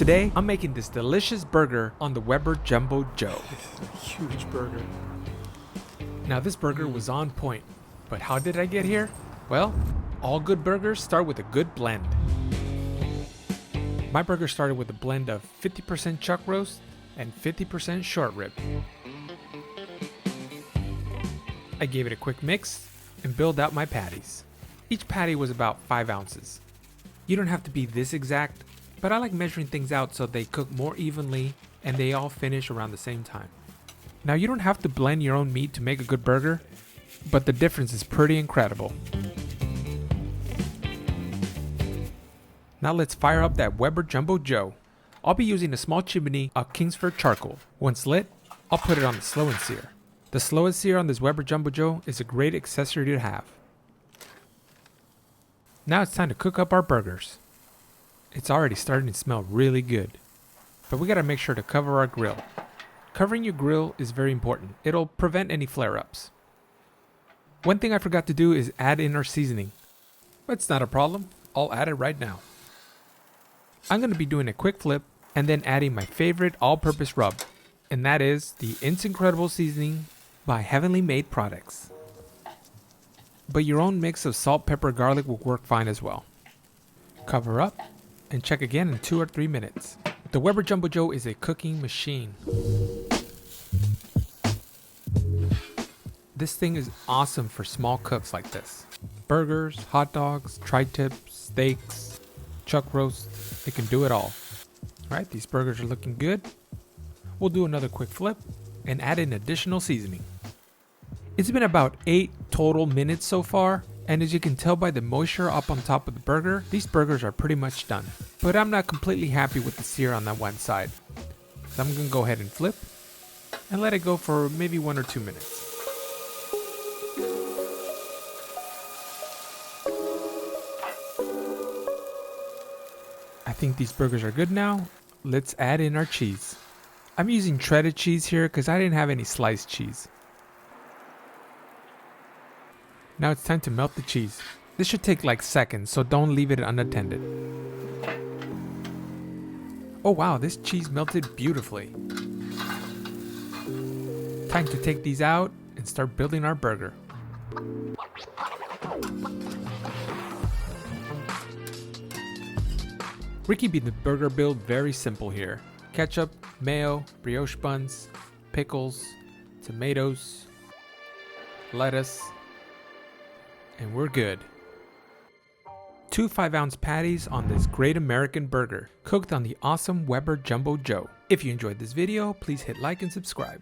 Today, I'm making this delicious burger on the Weber Jumbo Joe. This is a huge burger. Now this burger was on point, but how did I get here? Well, all good burgers start with a good blend. My burger started with a blend of 50% chuck roast and 50% short rib. I gave it a quick mix and built out my patties. Each patty was about 5 ounces. You don't have to be this exact, but I like measuring things out so they cook more evenly and they all finish around the same time. Now you don't have to blend your own meat to make a good burger, but the difference is pretty incredible. Now let's fire up that Weber Jumbo Joe. I'll be using a small chimney of Kingsford charcoal. Once lit, I'll put it on the slow and sear. The slow and sear on this Weber Jumbo Joe is a great accessory to have. Now it's time to cook up our burgers. It's already starting to smell really good, but we gotta make sure to cover our grill. Covering your grill is very important. It'll prevent any flare-ups. One thing I forgot to do is add in our seasoning, but it's not a problem. I'll add it right now. I'm gonna be doing a quick flip and then adding my favorite all-purpose rub, and that is the It's Incredible seasoning by Heavenly Made Products. But your own mix of salt, pepper, garlic will work fine as well. Cover up and check again in 2 or 3 minutes. The Weber Jumbo Joe is a cooking machine. This thing is awesome for small cooks like this. Burgers, hot dogs, tri-tips, steaks, chuck roast, it can do it all. Alright, these burgers are looking good. We'll do another quick flip and add in additional seasoning. It's been about 8 total minutes so far, and as you can tell by the moisture up on top of the burger, these burgers are pretty much done. But I'm not completely happy with the sear on that one side. So I'm gonna go ahead and flip and let it go for maybe 1 or 2 minutes. I think these burgers are good now. Let's add in our cheese. I'm using shredded cheese here because I didn't have any sliced cheese. Now it's time to melt the cheese. This should take like seconds, so don't leave it unattended. Oh wow, this cheese melted beautifully. Time to take these out and start building our burger. We're keeping the burger build very simple here. Ketchup, mayo, brioche buns, pickles, tomatoes, lettuce, and we're good. 2 5-ounce patties on this great American burger, cooked on the awesome Weber Jumbo Joe. If you enjoyed this video, please hit like and subscribe.